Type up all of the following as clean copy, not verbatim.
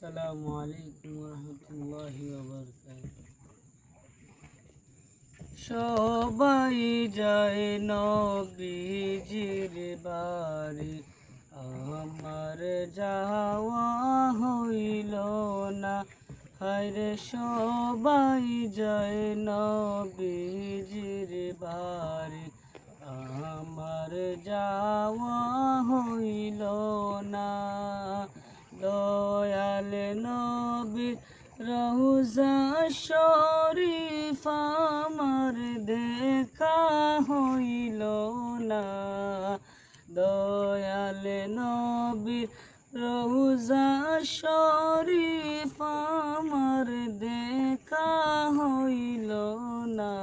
আসসালামু আলাইকুম রহমতুল্লাহি ওয়া বারাকাতুহু। সবাই যায় নবীজির বাড়ি, আমার যাওয়া হইল না। হায়রে সবাই যায় নবীজির বাড়ি, আমার যাওয়া হইল না। দয়াল নবীর রওজা শরীফ আমার দেখা হইল না। দয়াল নবীর রওজা শরীফ আমার দেখা হইল না।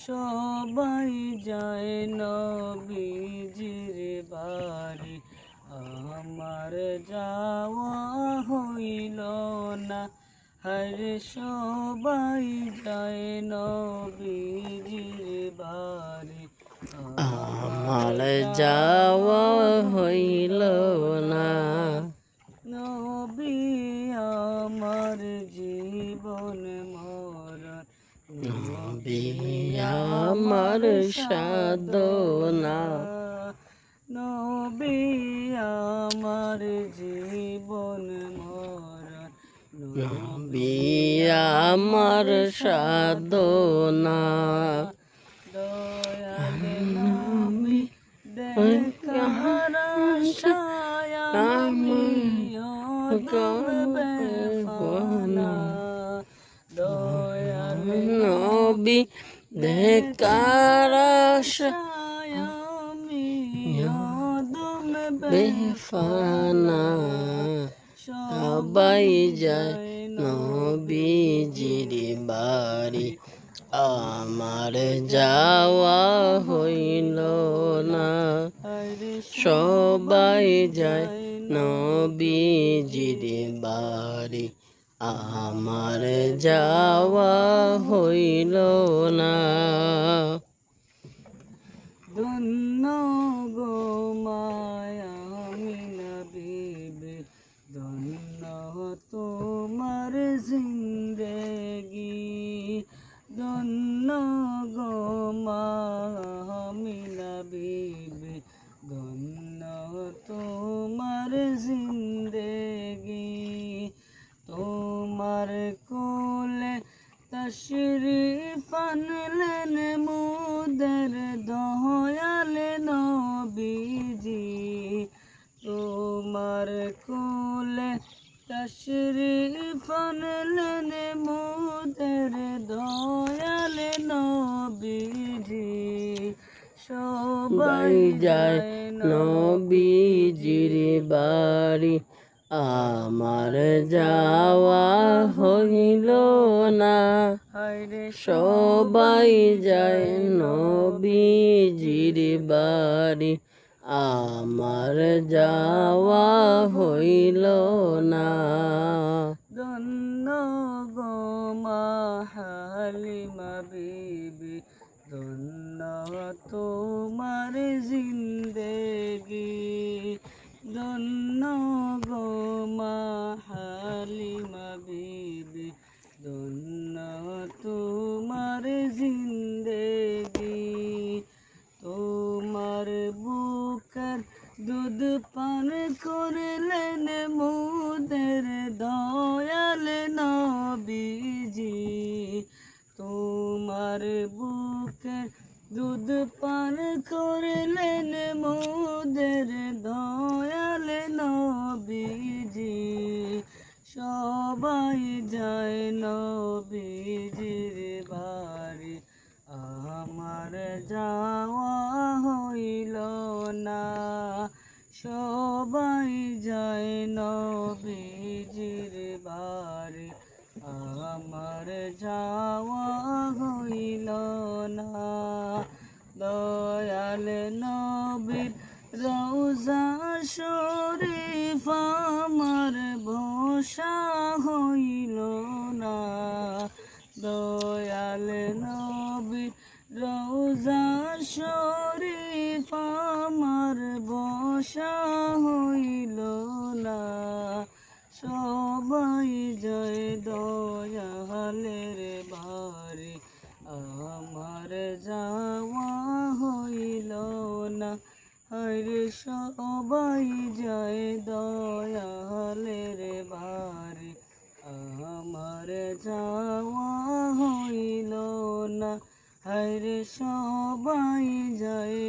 সবাই যায় নবীজির বাড়ি, আমার যাওয়া হইল না। হরে সবাই যায় নবীজির বাড়ি, আমার যাওয়া হইল না। নবী আমার জীবন মরণ, নবী আমার সাধনা। নবী আমার জীবন মরণ, নবী আমার সাধনা। দয়াল নবী দেখার আশায় আমি অদম বেফানা। দয়াল নবী দেখার আশায় আমি অদম বেফানা। সবাই যায় নবীজির বাড়ি, আমার যাওয়া হইল না। সবাই যায় নবীজির বাড়ি, আমার যাওয়া হইল না। ধন্য গো মায়া আমিনা বিবি, ধন্য তোমার জিন্দেগি। ধন্য গো মায়া আমিনা বিবি, ধন্য তোমার জিন্দেগি। তোমার কোলে তশরিফ আনলেন মুদের দয়াল নবীজি। তোমার কোলে তশরিফ আনলেন মুদের দয়াল নবীজি। সবাই যায় নবীজির বাড়ি, আমার যাওয়া হইল না। সবাই যায় নবীজির বাড়ি, আমার যাওয়া হইল না। ধন্য গো মা হালিমা বিবি, ধন্য তোমার জিন্দেগি। ধন্য গো মা হালিমা বিবি, ধন্য তোমার জিন্দেগি। তোমার বুকের দুধ পান করলেন মুদের দয়াল নবীজি। তোমার বুকের দুধ পান করলেন মুদের দয়াল নবীজি। সবাই যায় নবীজির বাড়ি, আমার যাওয়া হইল না। সবাই যায় নবীজির বাড়ি, আমার যাওয়া হইল না। দয়াল নবীর রওজা শরীফ আমার বসা হইল না। দয়াল নবীর রওজা শরীফ আমার বসা হইল না। আমার যাওয়া হইল না, হরে সবাই যায় দয়ালের বাড়ি, আমার যাওয়া হইল না, হরে সবাই যায়